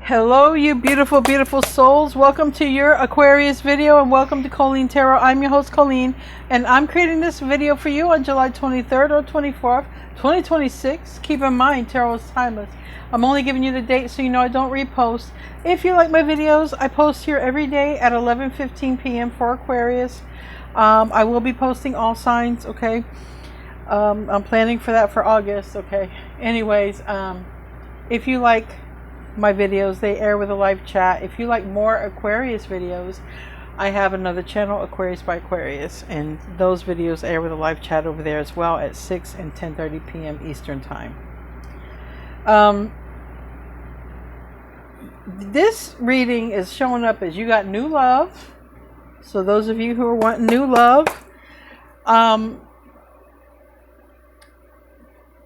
Hello, you beautiful, beautiful souls. Welcome to your Aquarius video and welcome to Colleen Tarot. I'm your host, Colleen, and I'm creating this video for you on July 23rd or 24th, 2026. Keep in mind, tarot is timeless. I'm only giving you the date so you know I don't repost. If you like my videos, I post here every day at 11:15 p.m. for Aquarius. I will be posting all signs, okay? I'm planning for that for August, okay? Anyways, if you like my videos, they air with a live chat. If you like more Aquarius videos, I have another channel, Aquarius by Aquarius, and those videos air with a live chat over there as well at 6 and 10:30 p.m. Eastern time. This reading is showing up as you got new love. So those of you who are wanting new love,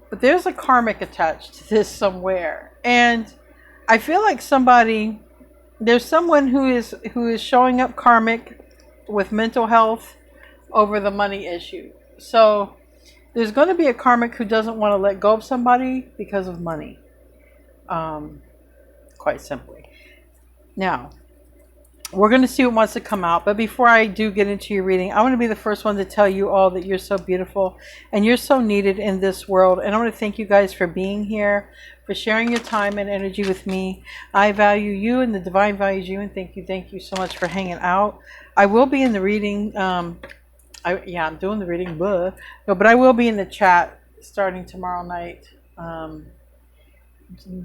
but there's a karmic attached to this somewhere, and I feel like there's someone who is showing up karmic with mental health over the money issue. So there's going to be a karmic who doesn't want to let go of somebody because of money. Quite simply. Now, we're going to see what wants to come out. But before I do get into your reading, I want to be the first one to tell you all that you're so beautiful and you're so needed in this world. And I want to thank you guys for being here, for sharing your time and energy with me. I value you and the divine values you, and thank you so much for hanging out. I will be in the reading. I'm doing the reading. No, but I will be in the chat starting tomorrow night.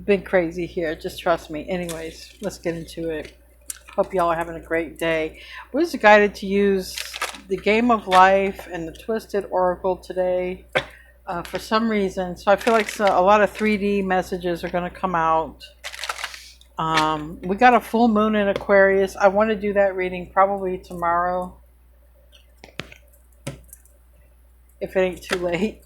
Big crazy here. Just trust me. Anyways, let's get into it. Hope y'all are having a great day. We're just guided to use the Game of Life and the Twisted Oracle today for some reason. So I feel like a lot of 3D messages are going to come out. We got a full moon in Aquarius. I want to do that reading probably tomorrow, if it ain't too late.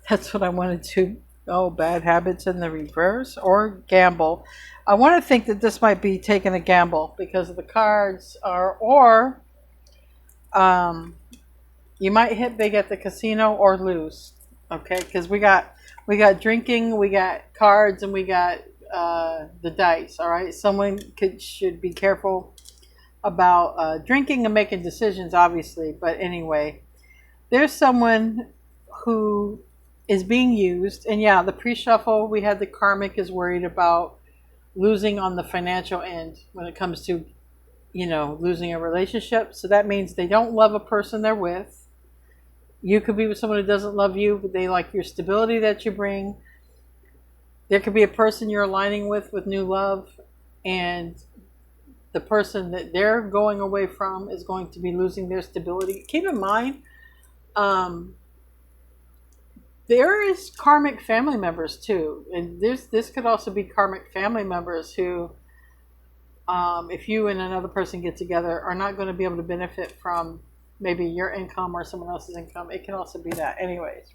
That's what I want to do. Oh, bad habits in the reverse or gamble. I want to think that this might be taking a gamble because of the cards or you might hit big at the casino or lose. Okay, because we got drinking, we got cards, and we got the dice. All right, someone should be careful about drinking and making decisions, obviously. But anyway, there's someone who is being used, and yeah, the pre-shuffle we had the karmic is worried about losing on the financial end when it comes to, losing a relationship. So that means they don't love a person they're with. You could be with someone who doesn't love you, but they like your stability that you bring. There could be a person you're aligning with new love, and the person that they're going away from is going to be losing their stability. Keep in mind, there is karmic family members too, and this could also be karmic family members who, if you and another person get together, are not going to be able to benefit from maybe your income or someone else's income. It can also be that. Anyways,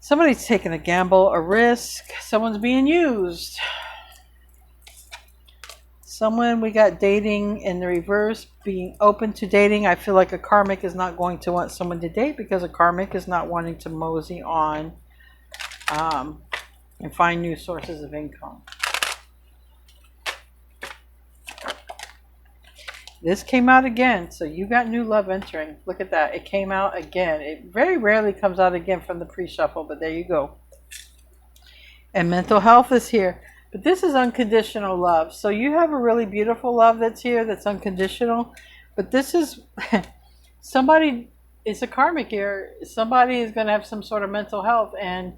somebody's taking a gamble, a risk. Someone's being used. Someone, we got dating in the reverse, being open to dating. I feel like a karmic is not going to want someone to date because a karmic is not wanting to mosey on and find new sources of income. This came out again, so you got new love entering. Look at that. It came out again. It very rarely comes out again from the pre-shuffle, but there you go. And mental health is here. But this is unconditional love. So you have a really beautiful love that's here that's unconditional. But this is somebody, it's a karmic here. Somebody is going to have some sort of mental health. And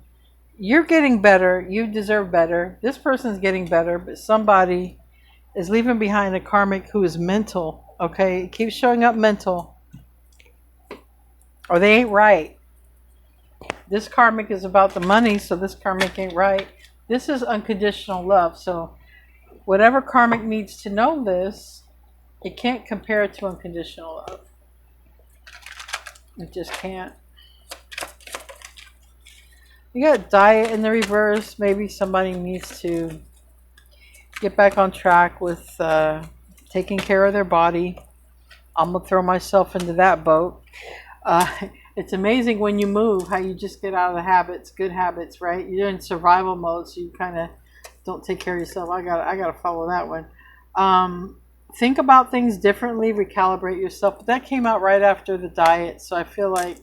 you're getting better. You deserve better. This person's getting better. But somebody is leaving behind a karmic who is mental. Okay? It keeps showing up mental. Or they ain't right. This karmic is about the money. So this karmic ain't right. This is unconditional love. So whatever karmic needs to know this, it can't compare it to unconditional love. It just can't. You got diet in the reverse. Maybe somebody needs to get back on track with taking care of their body. I'm going to throw myself into that boat. It's amazing when you move how you just get out of the habits, good habits, right? You're in survival mode, so you kind of Don't take care of yourself. I gotta follow that one. Think about things differently, recalibrate yourself. But that came out right after the diet, so I feel like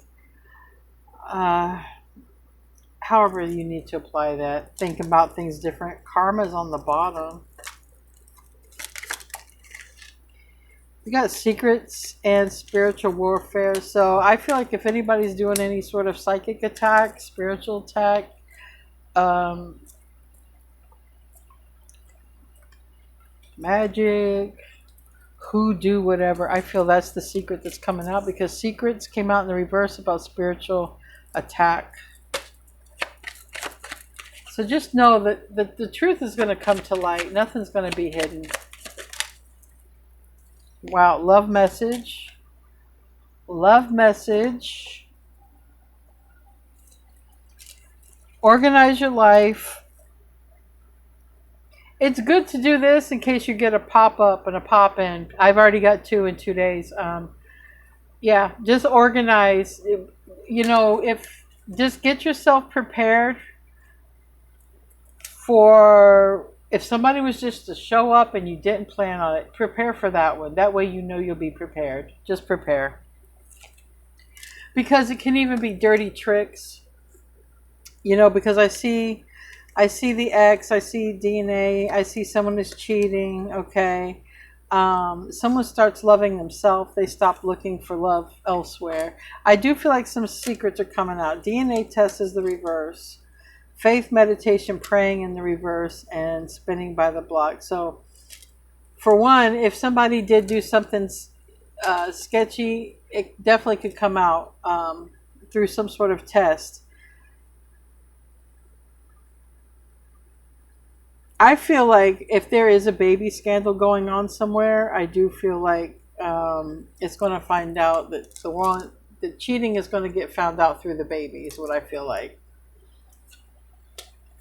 however you need to apply that. Think about things different. Karma's on the bottom. We got secrets and spiritual warfare. So I feel like if anybody's doing any sort of psychic attack, spiritual attack, magic, hoodoo, whatever, I feel that's the secret that's coming out, because secrets came out in the reverse about spiritual attack. So just know that the truth is going to come to light. Nothing's going to be hidden. Wow, love message. Love message. Organize your life. It's good to do this in case you get a pop-up and a pop-in. I've already got 2 in 2 days. Yeah, just organize. You know, just get yourself prepared for if somebody was just to show up and you didn't plan on it. Prepare for that one. That way you know you'll be prepared. Just prepare. Because it can even be dirty tricks. You know, because I see the ex, I see DNA, I see someone is cheating, okay. Someone starts loving themselves, they stop looking for love elsewhere. I do feel like some secrets are coming out. DNA test is the reverse. Faith, meditation, praying in the reverse, and spinning by the block. So, for one, if somebody did do something sketchy, it definitely could come out through some sort of test. I feel like if there is a baby scandal going on somewhere, I do feel like it's going to find out that the cheating is going to get found out through the baby, is what I feel like.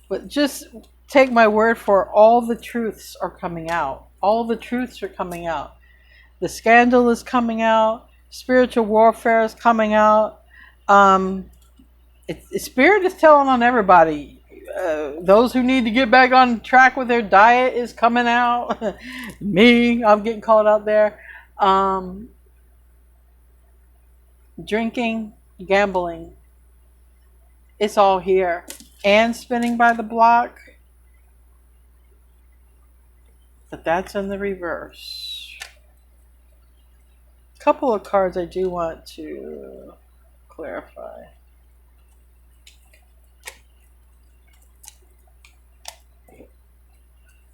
But just take my word for it, all the truths are coming out. All the truths are coming out. The scandal is coming out. Spiritual warfare is coming out. Spirit is telling on everybody. Those who need to get back on track with their diet is coming out. Me, I'm getting called out there. Drinking, gambling. It's all here. And spinning by the block. But that's in the reverse. A couple of cards I do want to clarify.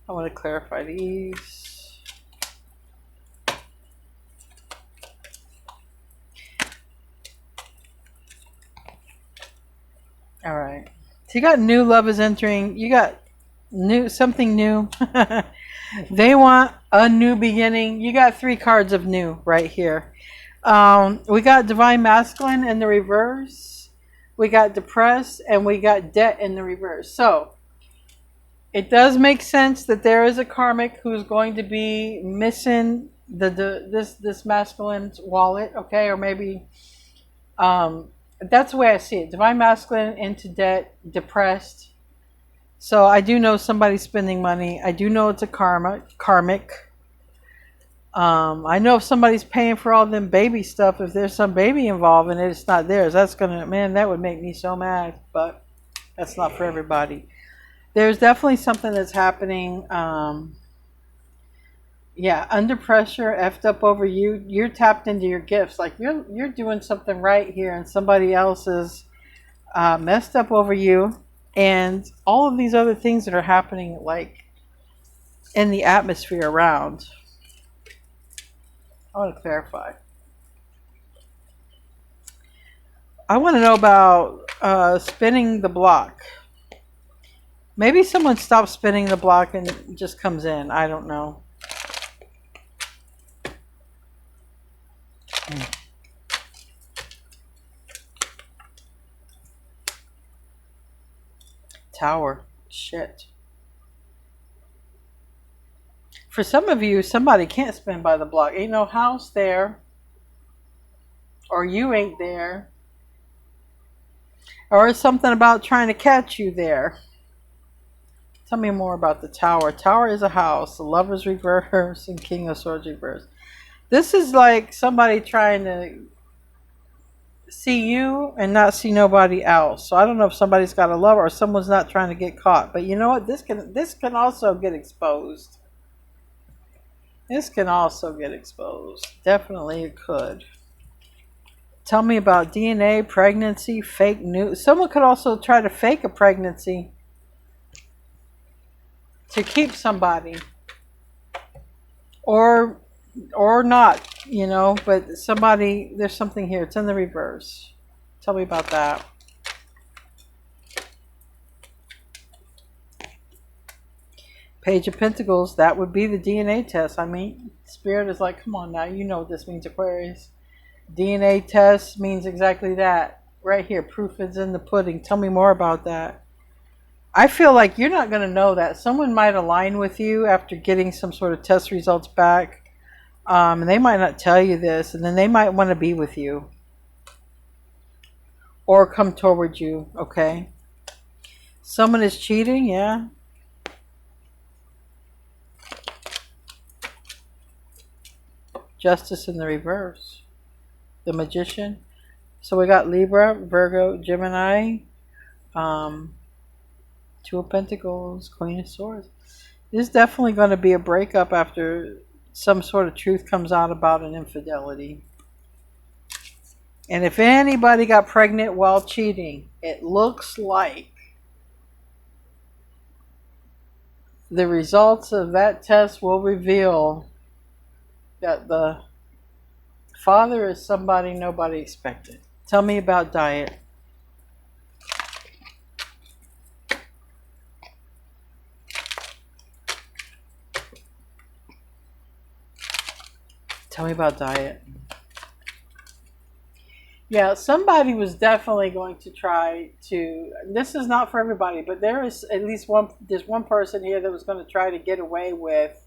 I want to clarify these. All right. So you got new love is entering. You got something new. They want a new beginning. You got 3 cards of new right here. We got divine masculine in the reverse. We got depressed, and we got debt in the reverse. So it does make sense that there is a karmic who's going to be missing this masculine's wallet, okay, or maybe that's the way I see it. Divine masculine, into debt, depressed. So I do know somebody's spending money. I do know it's a karmic. I know if somebody's paying for all them baby stuff, if there's some baby involved and it's not theirs, that would make me so mad. But that's not for everybody. There's definitely something that's happening. Yeah, under pressure, effed up over you. You're tapped into your gifts. Like you're doing something right here, and somebody else is messed up over you, and all of these other things that are happening, like in the atmosphere around. I want to clarify. I want to know about spinning the block. Maybe someone stops spinning the block and just comes in. I don't know. Tower. Shit. For some of you, somebody can't spin by the block. Ain't no house there. Or you ain't there. Or it's something about trying to catch you there. Tell me more about the Tower. Tower is a house. The Lovers reverse and King of Swords reverse. This is like somebody trying to see you and not see nobody else. So I don't know if somebody's got a lover or someone's not trying to get caught. But you know what? This can also get exposed. This can also get exposed. Definitely it could. Tell me about DNA, pregnancy, fake news. Someone could also try to fake a pregnancy to keep somebody. Or not, you know, but somebody, there's something here. It's in the reverse. Tell me about that. Page of Pentacles, that would be the DNA test. I mean, Spirit is like, come on now, you know what this means, Aquarius. DNA test means exactly that. Right here, proof is in the pudding. Tell me more about that. I feel like you're not going to know that. Someone might align with you after getting some sort of test results back. And they might not tell you this. And then they might want to be with you. Or come towards you. Okay. Someone is cheating. Yeah. Justice in the reverse. The Magician. So we got Libra, Virgo, Gemini. Two of Pentacles, Queen of Swords. This is definitely going to be a breakup after some sort of truth comes out about an infidelity. And if anybody got pregnant while cheating, it looks like the results of that test will reveal that the father is somebody nobody expected. Tell me about diet. Tell me about diet. Yeah, somebody was definitely going to try to, this is not for everybody, but there is at least there's one person here that was going to try to get away with,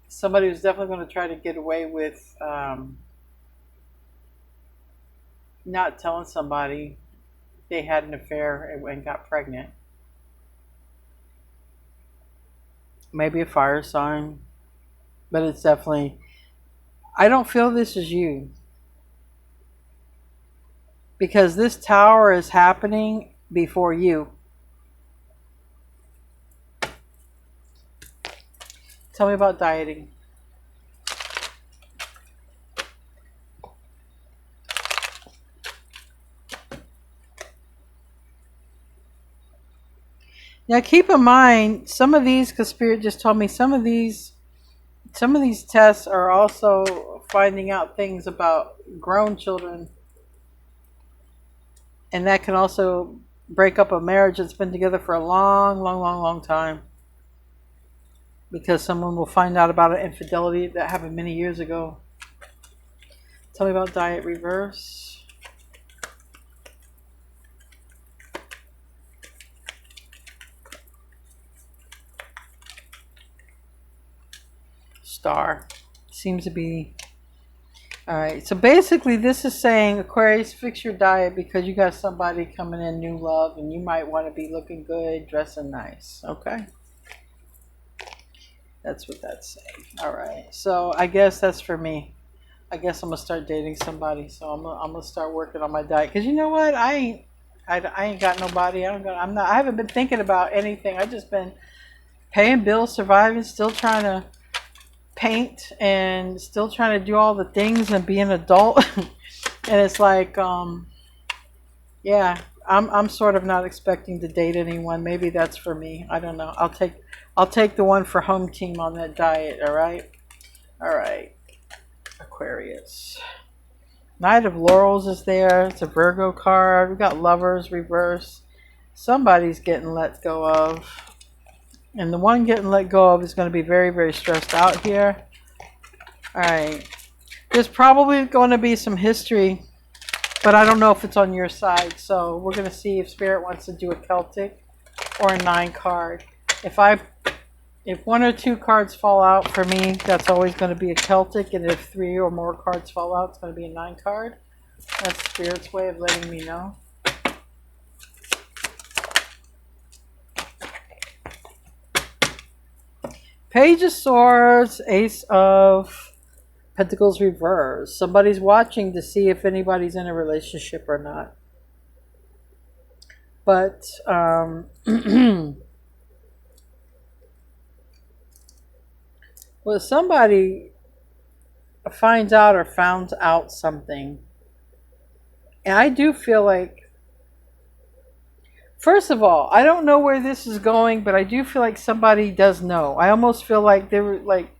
somebody was definitely going to try to get away with not telling somebody they had an affair and got pregnant. Maybe a fire sign, but it's definitely, I don't feel this is you. Because this Tower is happening before you. Tell me about dieting. Now keep in mind, some of these, because Spirit just told me, some of these tests are also finding out things about grown children. And that can also break up a marriage that's been together for a long time. Because someone will find out about an infidelity that happened many years ago. Tell me about diet reverse. Star. Seems to be... Alright, so basically this is saying, Aquarius, fix your diet because you got somebody coming in, new love, and you might want to be looking good, dressing nice. Okay? That's what that's saying. Alright, so I guess that's for me. I guess I'm going to start dating somebody, so I'm going to start working on my diet. Because you know what? I ain't got nobody. I haven't been thinking about anything. I've just been paying bills, surviving, still trying to paint and still trying to do all the things and be an adult. And it's like, yeah, I'm sort of not expecting to date anyone. Maybe that's for me. I don't know. I'll take the one for home team on that diet. All right. Aquarius. Knight of Laurels is there. It's a Virgo card. We got Lovers reverse. Somebody's getting let go of. And the one getting let go of is going to be very stressed out here. Alright. There's probably going to be some history, but I don't know if it's on your side. So we're going to see if Spirit wants to do a Celtic or a 9 card. If 1 or 2 cards fall out for me, that's always going to be a Celtic. And if 3 or more cards fall out, it's going to be a 9 card. That's Spirit's way of letting me know. Page of Swords, Ace of Pentacles reverse. Somebody's watching to see if anybody's in a relationship or not. But well, somebody finds out or found out something. And I do feel like, first of all, I don't know where this is going, but I do feel like somebody does know. I almost feel like they were like,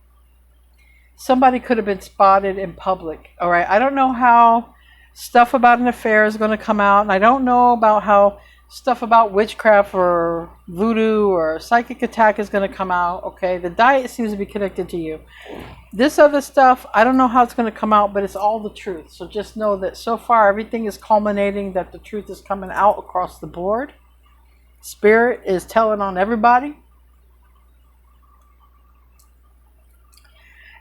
somebody could have been spotted in public. All right. I don't know how stuff about an affair is going to come out. And I don't know about how stuff about witchcraft or voodoo or psychic attack is going to come out. Okay. The diet seems to be connected to you. This other stuff, I don't know how it's going to come out, but it's all the truth. So just know that so far everything is culminating, that the truth is coming out across the board. Spirit is telling on everybody.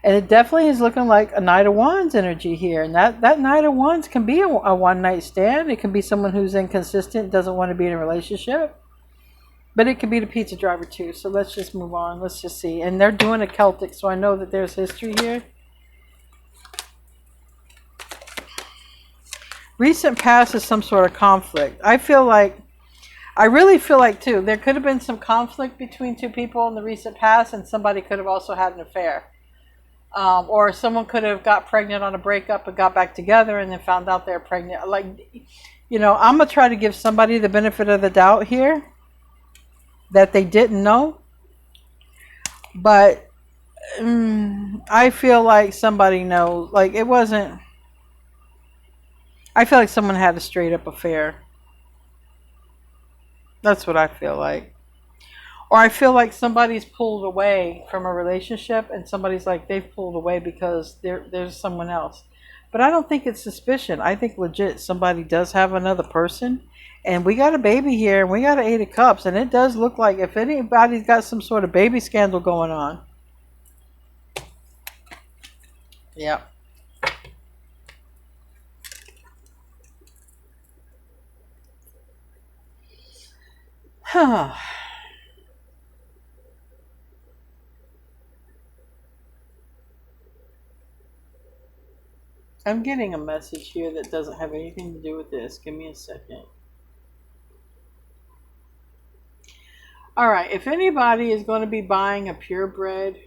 And it definitely is looking like a Knight of Wands energy here. And that Knight of Wands can be a one-night stand. It can be someone who's inconsistent, doesn't want to be in a relationship. But it could be the pizza driver too. So let's just move on. Let's just see. And they're doing a Celtic, so I know that there's history here. Recent past is some sort of conflict. I really feel like too, there could have been some conflict between two people in the recent past, and somebody could have also had an affair. Or someone could have got pregnant on a breakup and got back together and then found out they're pregnant. Like, you know, I'm going to try to give somebody the benefit of the doubt here that they didn't know. But I feel like somebody knows. Like, it wasn't. I feel like someone had a straight up affair. That's what I feel like. Or I feel like somebody's pulled away from a relationship and somebody's like, they've pulled away because there's someone else. But I don't think it's suspicion. I think legit somebody does have another person. And we got a baby here and we got an 8 of Cups. And it does look like if anybody's got some sort of baby scandal going on. Yeah. Huh. I'm getting a message here that doesn't have anything to do with this. Give me a second. All right. If anybody is going to be buying a purebred,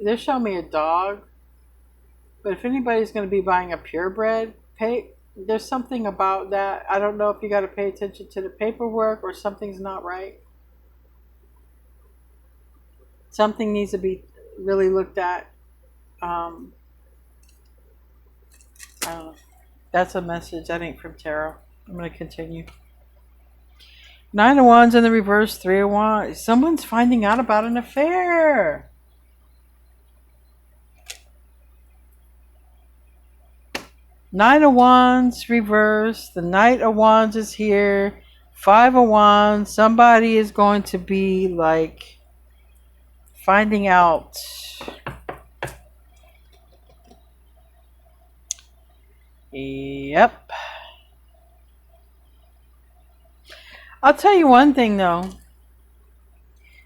they're showing me a dog. But if anybody's going to be buying a purebred, there's something about that. I don't know if you got to pay attention to the paperwork or something's not right. Something needs to be really looked at. I don't know. That's a message. That ain't from tarot. I'm going to continue. 9 of Wands in the reverse, 3 of Wands. Someone's finding out about an affair. Nine of Wands reverse. The Knight of Wands is here. 5 of Wands. Somebody is going to be like finding out. Yep. I'll tell you one thing though.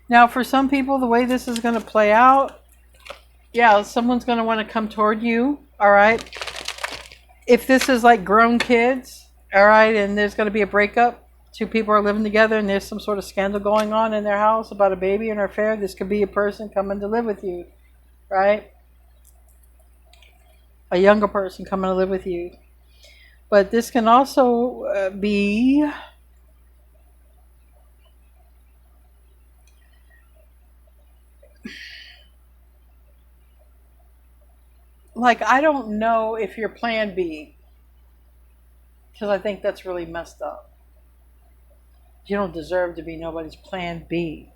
Now for some people, the way this is going to play out, yeah, someone's going to want to come toward you. All right. If this is like grown kids, all right, and there's going to be a breakup, 2 people are living together and there's some sort of scandal going on in their house about a baby and an affair, this could be a person coming to live with you, right? A younger person coming to live with you. But this can also be like, I don't know if you're plan B, because I think that's really messed up. You don't deserve to be nobody's plan B.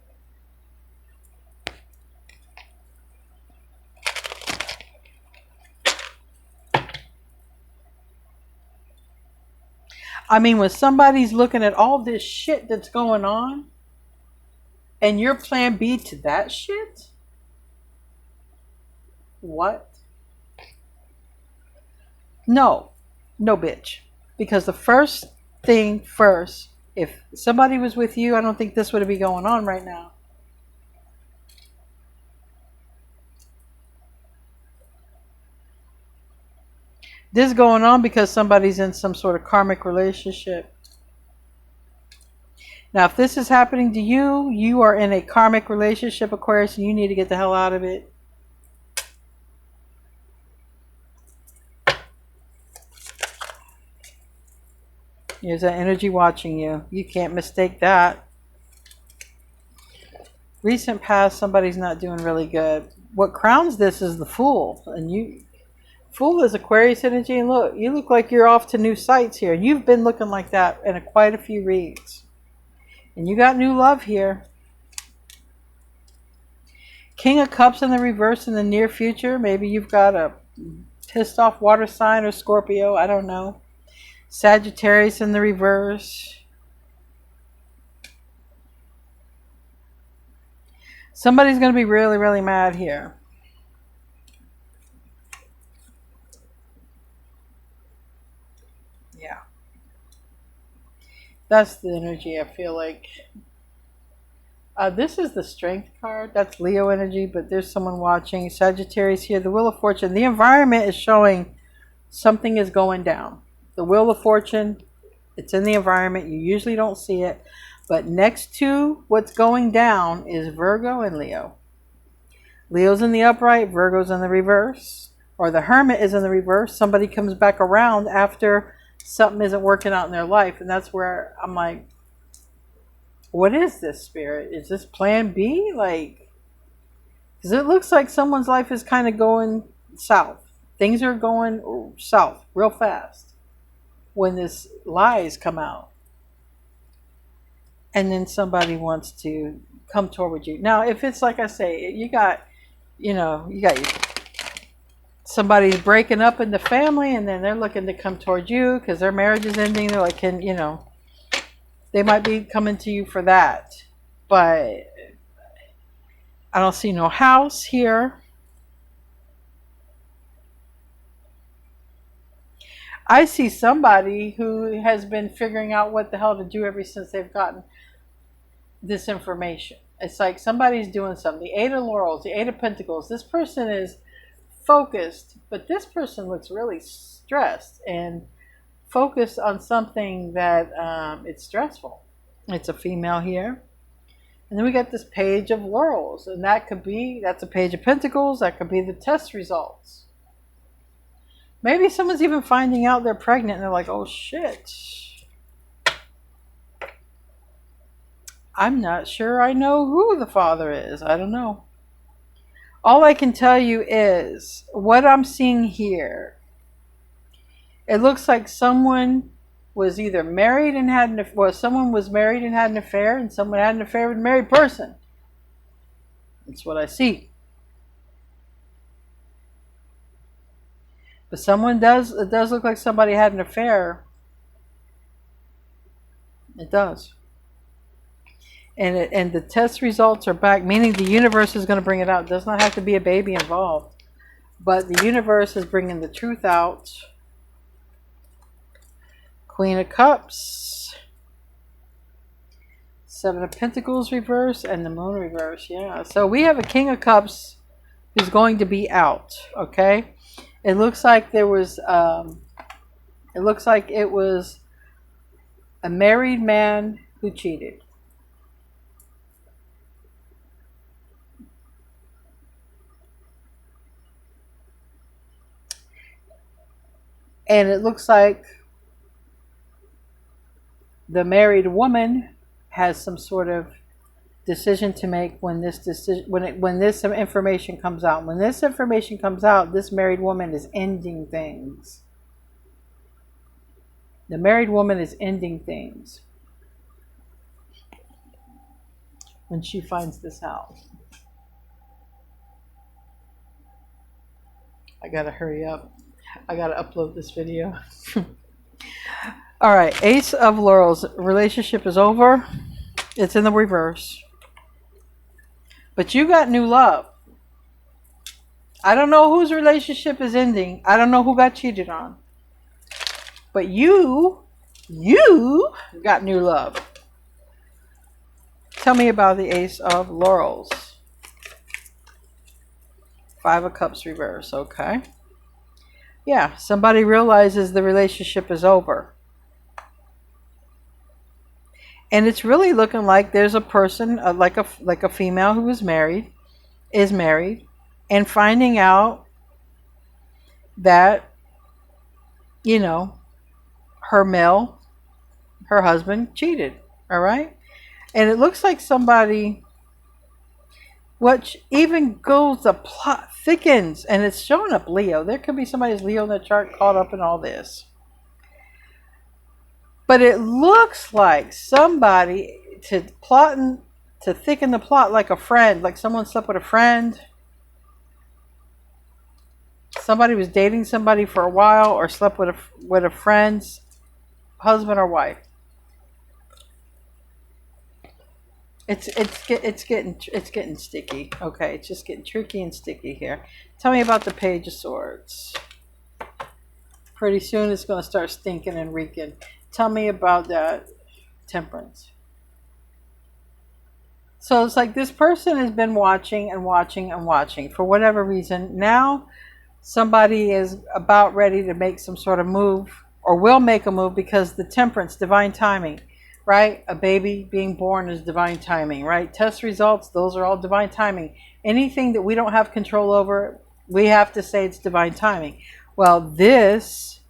I mean, when somebody's looking at all this shit that's going on, and you're plan B to that shit? What? No, bitch. Because the first thing first, if somebody was with you, I don't think this would be going on right now. This is going on because somebody's in some sort of karmic relationship. Now, if this is happening to you, you are in a karmic relationship, Aquarius, and you need to get the hell out of it. There's that energy watching you. You can't mistake that. Recent past, somebody's not doing really good. What crowns this is the Fool. And you, Fool is Aquarius energy. And look, you look like you're off to new sights here. You've been looking like that in quite a few reads. And you got new love here. King of Cups in the reverse in the near future. Maybe you've got a pissed off water sign or Scorpio. I don't know. Sagittarius in the reverse. Somebody's going to be really, really mad here. Yeah. That's the energy I feel like. This is the Strength card. That's Leo energy, but there's someone watching. Sagittarius here. The Wheel of Fortune. The environment is showing something is going down. The Wheel of Fortune, it's in the environment. You usually don't see it. But next to what's going down is Virgo and Leo. Leo's in the upright, Virgo's in the reverse. Or the Hermit is in the reverse. Somebody comes back around after something isn't working out in their life. And that's where I'm like, what is this, Spirit? Is this plan B? Like, because it looks like someone's life is kind of going south. Things are going south real fast when this lies come out. And then somebody wants to come toward you. Now, if it's like I say, you got somebody's breaking up in the family and then they're looking to come toward you because their marriage is ending. They're like, they might be coming to you for that. But I don't see no house here. I see somebody who has been figuring out what the hell to do ever since they've gotten this information. It's like somebody's doing something. The Eight of Laurels, the Eight of Pentacles. This person is focused, but this person looks really stressed and focused on something that it's stressful. It's a female here. And then we got this Page of Laurels, and that's a Page of Pentacles. That could be the test results. Maybe someone's even finding out they're pregnant and they're like, oh shit. I'm not sure I know who the father is. I don't know. All I can tell you is what I'm seeing here. It looks like someone was either married and had an affair. Well, someone was married and had an affair, and someone had an affair with a married person. That's what I see. But it does look like somebody had an affair. It does. And the test results are back, meaning the universe is going to bring it out. It does not have to be a baby involved. But the universe is bringing the truth out. Queen of Cups. Seven of Pentacles reverse and the Moon reverse. Yeah. So we have a King of Cups who's going to be out. Okay. It looks like it was a married man who cheated. And it looks like the married woman has some sort of decision to make when this information comes out. When this information comes out, this married woman is ending things. The married woman is ending things when she finds this out. I gotta hurry up. I gotta upload this video. All right, Ace of Laurels. Relationship is over. It's in the reverse. But you got new love. I don't know whose relationship is ending. I don't know who got cheated on. But you got new love. Tell me about the Ace of Laurels. Five of Cups reverse. Okay. Yeah, somebody realizes the relationship is over. And it's really looking like there's a person, like a female who is married, and finding out that, you know, her husband cheated. All right. And it looks like somebody, which even goes, the plot thickens, and it's showing up Leo. There could be somebody's Leo in the chart caught up in all this. But it looks like somebody to thicken the plot, like a friend, like someone slept with a friend. Somebody was dating somebody for a while, or slept with a friend's husband or wife. It's getting sticky. Okay, it's just getting tricky and sticky here. Tell me about the Page of Swords. Pretty soon it's going to start stinking and reeking. Tell me about that. Temperance. So it's like this person has been watching and watching and watching for whatever reason. Now somebody is about ready to make some sort of move, or will make a move, because the Temperance, divine timing, right? A baby being born is divine timing, right? Test results, those are all divine timing. Anything that we don't have control over, we have to say it's divine timing. Well, this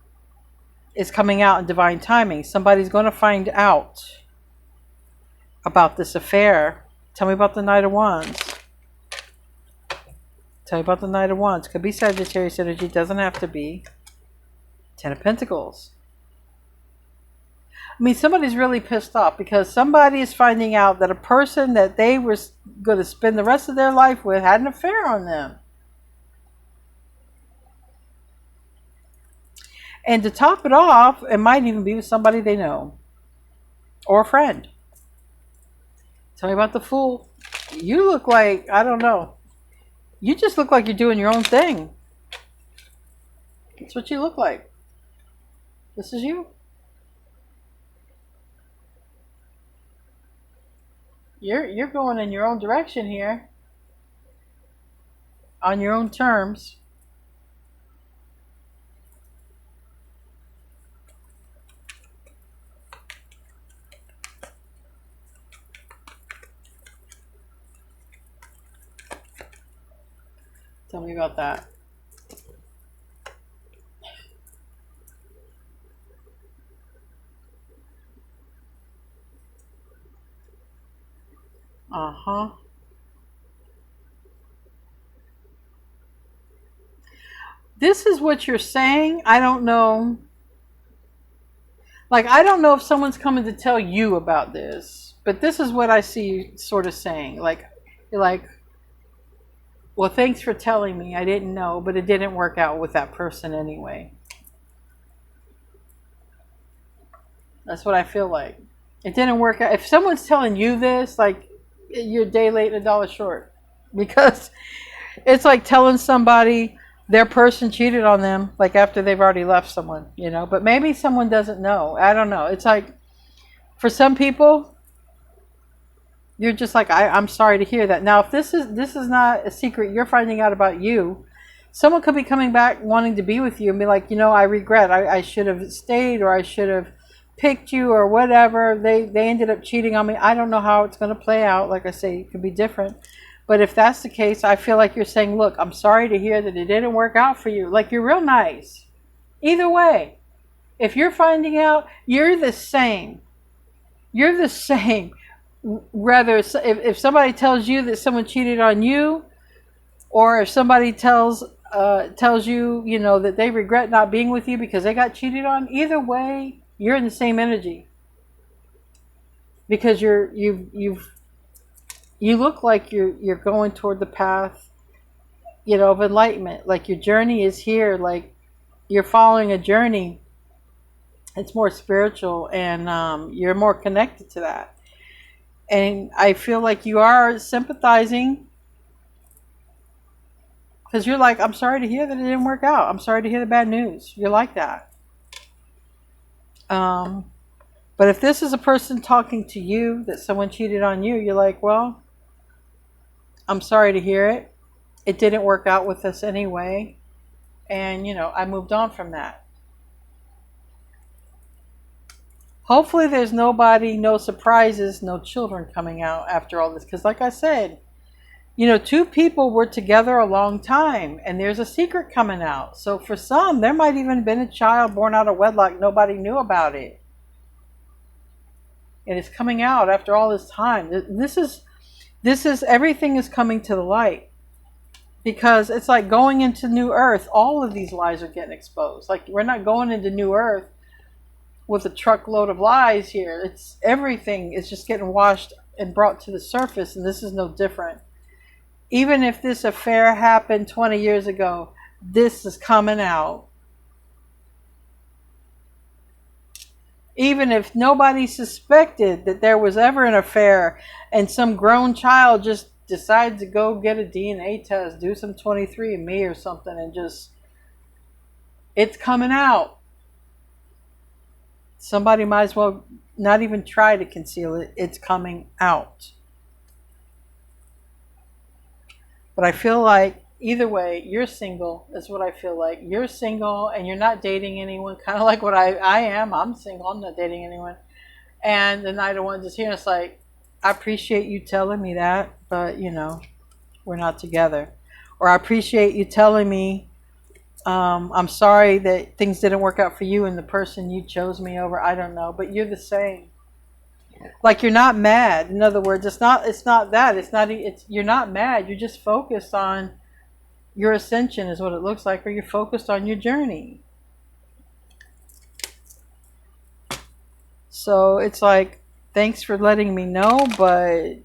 is coming out in divine timing. Somebody's going to find out about this affair. Tell me about the Knight of Wands. Tell me about the Knight of Wands. Could be Sagittarius energy, doesn't have to be. Ten of Pentacles. I mean, somebody's really pissed off because somebody is finding out that a person that they were going to spend the rest of their life with had an affair on them. And to top it off, it might even be with somebody they know. Or a friend. Tell me about the Fool. You look like, I don't know. You just look like you're doing your own thing. That's what you look like. This is you. You're going in your own direction here. On your own terms. Tell me about that. Uh-huh. This is what you're saying. I don't know. Like, I don't know if someone's coming to tell you about this, but this is what I see you sort of saying. Like, you're like, well, thanks for telling me. I didn't know, but it didn't work out with that person anyway. That's what I feel like. It didn't work out. If someone's telling you this, like, you're a day late and a dollar short. Because it's like telling somebody their person cheated on them, like after they've already left someone, you know. But maybe someone doesn't know. I don't know. It's like, for some people, you're just like, I'm sorry to hear that. Now, if this is not a secret you're finding out about you, someone could be coming back wanting to be with you and be like, you know, I regret. I should have stayed, or I should have picked you, or whatever. They ended up cheating on me. I don't know how it's going to play out. Like I say, it could be different. But if that's the case, I feel like you're saying, look, I'm sorry to hear that it didn't work out for you. Like, you're real nice. Either way, if you're finding out, you're the same. You're the same. Whether if somebody tells you that someone cheated on you, or if somebody tells you, you know, that they regret not being with you because they got cheated on, either way, you're in the same energy. Because you look like you're going toward the path, you know, of enlightenment. Like, your journey is here. Like, you're following a journey. It's more spiritual, and you're more connected to that. And I feel like you are sympathizing, because you're like, I'm sorry to hear that it didn't work out. I'm sorry to hear the bad news. You're like that. But if this is a person talking to you, that someone cheated on you, you're like, well, I'm sorry to hear it. It didn't work out with us anyway. And, I moved on from that. Hopefully there's nobody, no surprises, no children coming out after all this. Because like I said, two people were together a long time and there's a secret coming out. So for some, there might even have been a child born out of wedlock. Nobody knew about it. And it's coming out after all this time. This is everything is coming to the light. Because it's like going into New Earth. All of these lies are getting exposed. Like, we're not going into New Earth with a truckload of lies here. It's everything is just getting washed and brought to the surface. And this is no different. Even if this affair happened 20 years ago, this is coming out. Even if nobody suspected that there was ever an affair and some grown child just decides to go get a DNA test, do some 23andMe or something, and it's coming out. Somebody might as well not even try to conceal it. It's coming out. But I feel like either way, you're single. That's what I feel like. You're single and you're not dating anyone. Kind of like what I am. I'm single. I'm not dating anyone. And the Knight of Wands is here. And it's like, I appreciate you telling me that, but we're not together. Or I appreciate you telling me, I'm sorry that things didn't work out for you and the person you chose me over. I don't know, but you're the same. Like, you're not mad. In other words, it's not that. You're not mad. You're just focused on your ascension is what it looks like, or you're focused on your journey. So it's like, thanks for letting me know, but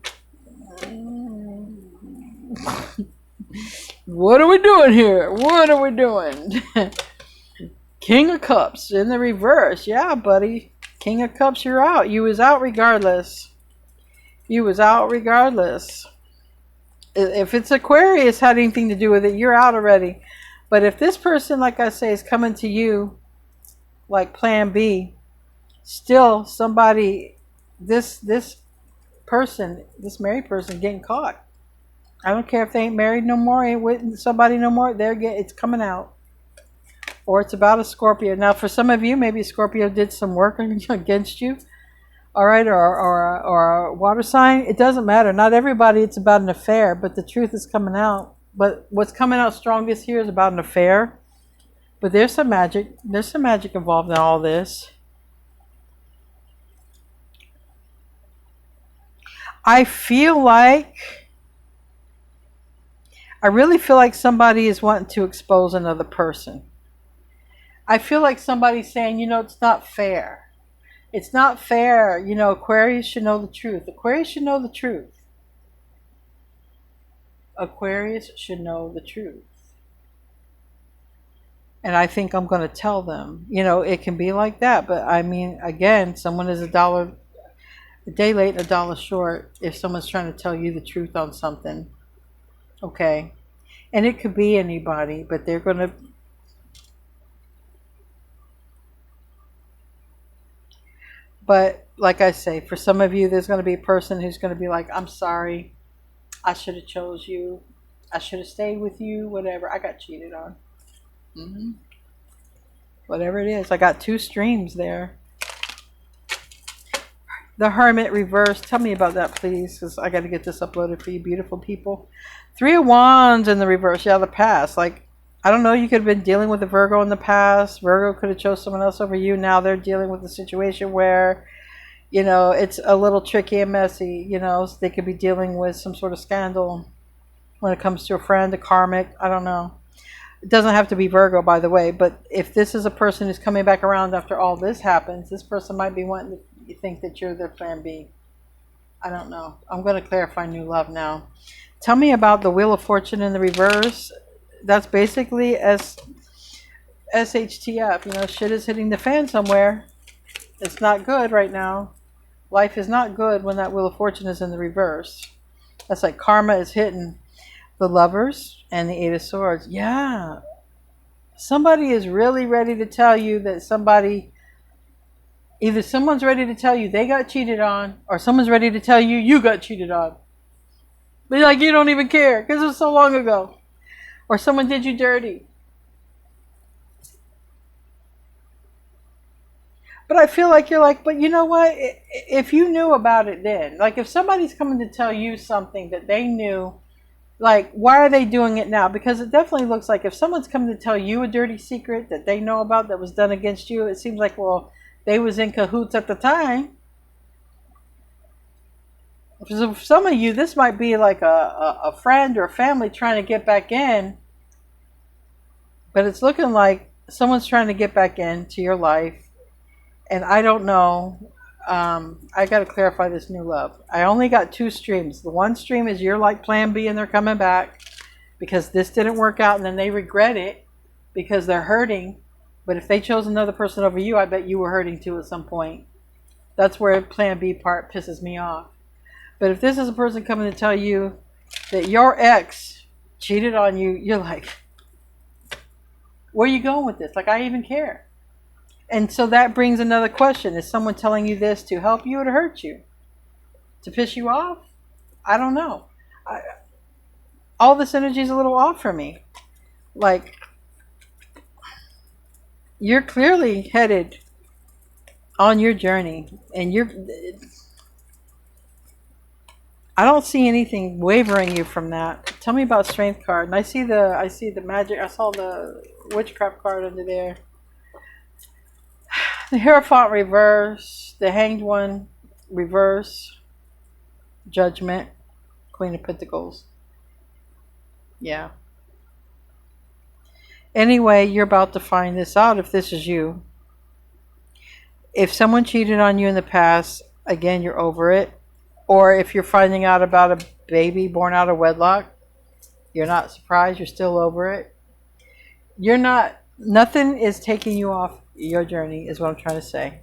what are we doing here? What are we doing? King of Cups in the reverse. Yeah, buddy. King of Cups, you're out. You was out regardless. You was out regardless. If it's Aquarius had anything to do with it, you're out already. But if this person, like I say, is coming to you like plan B, still somebody, this person, this married person getting caught. I don't care if they ain't married no more, ain't with somebody no more, it's coming out. Or it's about a Scorpio. Now, for some of you, maybe Scorpio did some work against you. All right, or a water sign. It doesn't matter. Not everybody, it's about an affair, but the truth is coming out. But what's coming out strongest here is about an affair. But there's some magic. There's some magic involved in all this. I really feel like somebody is wanting to expose another person. I feel like somebody's saying, it's not fair. It's not fair. Aquarius should know the truth. Aquarius should know the truth. Aquarius should know the truth. And I think I'm going to tell them. It can be like that. But I mean, again, someone is $1 a day late and $1 short if someone's trying to tell you the truth on something. Okay. And it could be anybody, but they're going to... But like I say, for some of you, there's going to be a person who's going to be like, I'm sorry. I should have chose you. I should have stayed with you. Whatever. I got cheated on. Whatever it is. I got 2 streams there. The Hermit reverse. Tell me about that, please, because I got to get this uploaded for you beautiful people. 3 of Wands in the reverse. Yeah, the past. Like, I don't know, you could have been dealing with a Virgo in the past. Virgo could have chose someone else over you. Now they're dealing with a situation where, it's a little tricky and messy. They could be dealing with some sort of scandal when it comes to a friend, a karmic. I don't know. It doesn't have to be Virgo, by the way. But if this is a person who's coming back around after all this happens, this person might be wanting to think that you're their plan B. I don't know. I'm going to clarify new love now. Tell me about the Wheel of Fortune in the reverse. That's basically SHTF. Shit is hitting the fan somewhere. It's not good right now. Life is not good when that Wheel of Fortune is in the reverse. That's like karma is hitting the Lovers and the 8 of Swords. Yeah. Somebody is really ready to tell you that either someone's ready to tell you they got cheated on, or someone's ready to tell you you got cheated on. But you don't even care because it was so long ago. Or someone did you dirty. But I feel like you're like, but you know what? If you knew about it then, like if somebody's coming to tell you something that they knew, like why are they doing it now? Because it definitely looks like if someone's coming to tell you a dirty secret that they know about that was done against you, it seems like, well, they was in cahoots at the time. For some of you, this might be like a friend or a family trying to get back in, but it's looking like someone's trying to get back into your life. And I don't know. I got to clarify this new love. I only got two streams. The one stream is you're like plan B and they're coming back because this didn't work out, and then they regret it because they're hurting. But if they chose another person over you, I bet you were hurting too at some point. That's where plan B part pisses me off. But if this is a person coming to tell you that your ex cheated on you, you're like, where are you going with this? Like, I even care. And so that brings another question. Is someone telling you this to help you or to hurt you? To piss you off? I don't know. All this energy is a little off for me. Like, you're clearly headed on your journey. And I don't see anything wavering you from that. Tell me about Strength card. And I see the magic. I saw the Witchcraft card under there. The Hierophant reverse, the Hanged One reverse, Judgment, Queen of Pentacles. Yeah. Anyway, you're about to find this out if this is you. If someone cheated on you in the past, again, you're over it. Or if you're finding out about a baby born out of wedlock, you're not surprised, you're still over it. You're not, nothing is taking you off your journey is what I'm trying to say.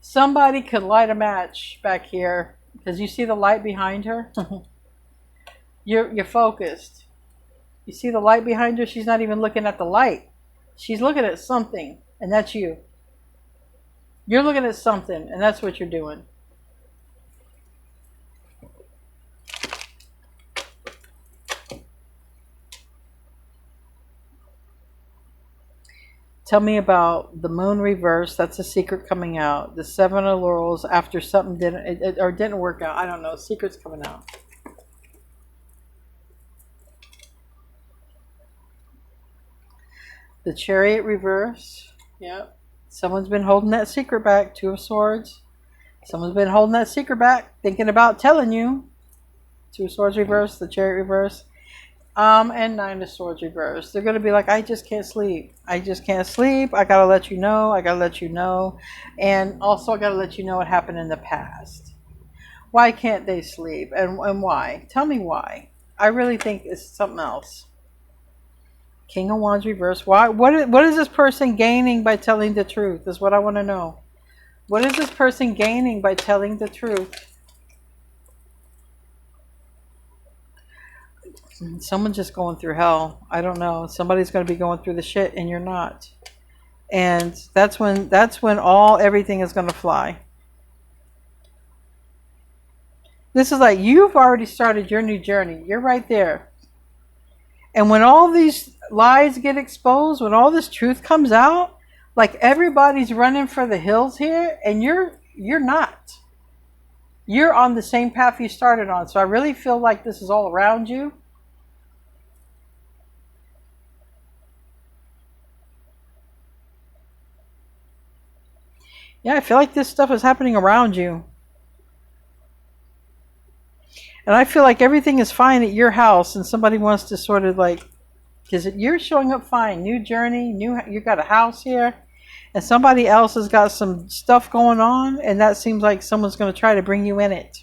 Somebody could light a match back here because you see the light behind her. You're focused. You see the light behind her. She's not even looking at the light. She's looking at something, and that's you. You're looking at something, and that's what you're doing. Tell me about the Moon reverse. That's a secret coming out. The Seven of Laurels after something didn't work out. I don't know. Secret's coming out. The Chariot reverse. Yep. Someone's been holding that secret back. Two of Swords. Someone's been holding that secret back, thinking about telling you. Two of Swords reverse. The Chariot reverse. And Nine of Swords reverse. They're going to be like, I just can't sleep. I just can't sleep. I got to let you know. I got to let you know. And also I got to let you know what happened in the past. Why can't they sleep? And why? Tell me why. I really think it's something else. King of Wands reverse. Why? What is this person gaining by telling the truth? Is what I want to know. What is this person gaining by telling the truth? Someone's just going through hell. I don't know. Somebody's going to be going through the shit and you're not. And that's when everything is going to fly. This is like you've already started your new journey. You're right there. And when all these lies get exposed, when all this truth comes out, like everybody's running for the hills here and you're not. You're on the same path you started on. So I really feel like this is all around you. Yeah, I feel like this stuff is happening around you. And I feel like everything is fine at your house and somebody wants to sort of like, because you're showing up fine. New journey, you got a house here. And somebody else has got some stuff going on. And that seems like someone's going to try to bring you in it.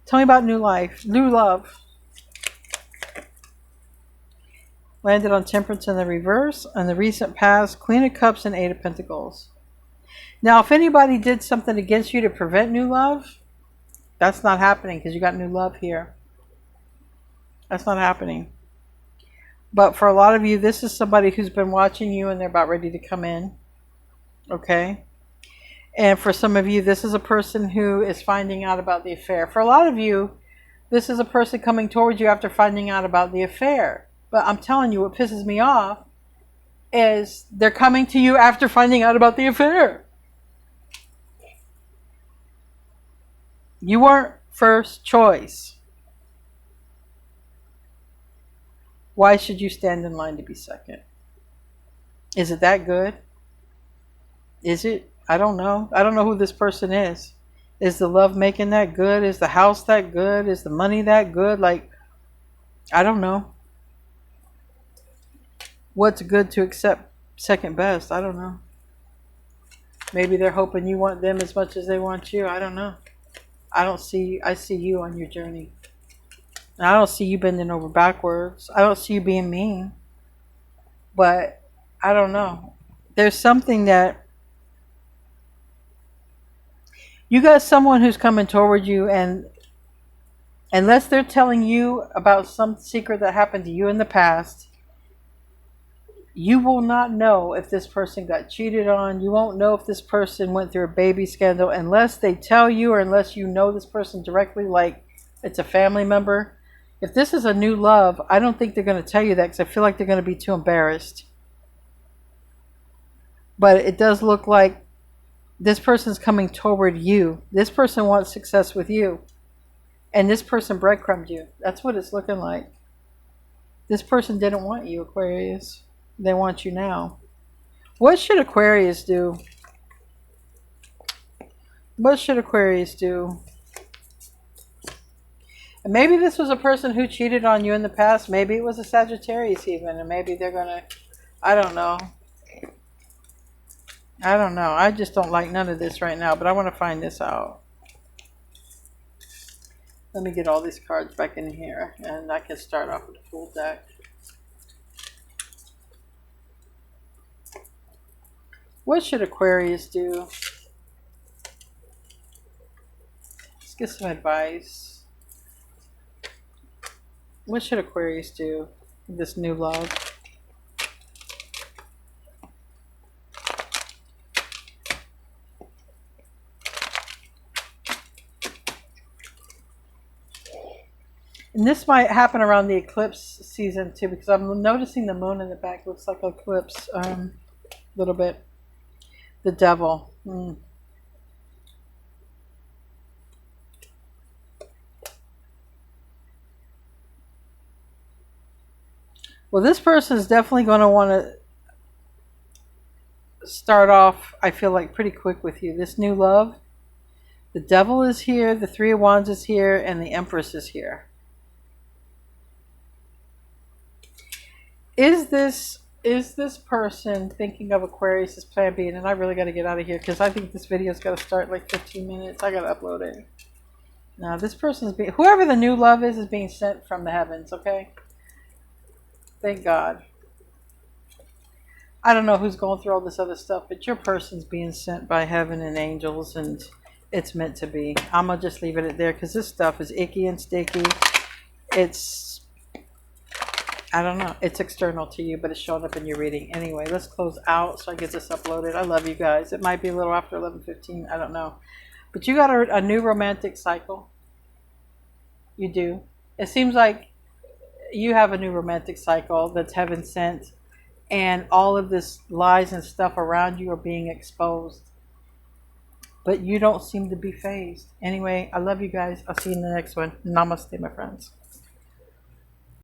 Tell me about new life, new love. Landed on Temperance in the reverse. And the recent past, Queen of Cups and Eight of Pentacles. Now, if anybody did something against you to prevent new love, that's not happening because you got new love here. That's not happening. But for a lot of you, this is somebody who's been watching you and they're about ready to come in. Okay? And for some of you, this is a person who is finding out about the affair. For a lot of you, this is a person coming towards you after finding out about the affair. But I'm telling you, what pisses me off is they're coming to you after finding out about the affair. You weren't first choice. Why should you stand in line to be second? Is it that good? Is it? I don't know. I don't know who this person is. Is the love making that good? Is the house that good? Is the money that good? Like, I don't know. What's good to accept second best? I don't know. Maybe they're hoping you want them as much as they want you. I don't know. I see you on your journey. And I don't see you bending over backwards. I don't see you being mean. But I don't know. There's something that you got someone who's coming toward you, and unless they're telling you about some secret that happened to you in the past, you will not know if this person got cheated on. You won't know if this person went through a baby scandal unless they tell you, or unless you know this person directly, like it's a family member. If this is a new love, I don't think they're going to tell you that, because I feel like they're going to be too embarrassed. But it does look like this person's coming toward you. This person wants success with you. And this person breadcrumbed you. That's what it's looking like. This person didn't want you, Aquarius. They want you now. What should Aquarius do? What should Aquarius do? And maybe this was a person who cheated on you in the past. Maybe it was a Sagittarius even. And maybe they're going to... I don't know. I don't know. I just don't like none of this right now. But I want to find this out. Let me get all these cards back in here. And I can start off with a full deck. What should Aquarius do? Let's get some advice. What should Aquarius do with this new love? And this might happen around the eclipse season too, because I'm noticing the moon in the back looks like an eclipse a little bit. The devil. Well, this person is definitely going to want to start off, I feel like, pretty quick with you. This new love. The devil is here, the Three of Wands is here, and the Empress is here. Is this person thinking of Aquarius as plan B? And I really got to get out of here, because I think this video's got to start like 15 minutes. I got to upload it. Now, this person's being... Whoever the new love is being sent from the heavens, okay? Thank God. I don't know who's going through all this other stuff, but your person's being sent by heaven and angels, and it's meant to be. I'm going to just leave it at there, because this stuff is icky and sticky. It's... I don't know. It's external to you, but it's showing up in your reading. Anyway, let's close out so I get this uploaded. I love you guys. It might be a little after 11:15. I don't know. But you got a new romantic cycle. You do. It seems like you have a new romantic cycle that's heaven sent. And all of this lies and stuff around you are being exposed. But you don't seem to be fazed. Anyway, I love you guys. I'll see you in the next one. Namaste, my friends.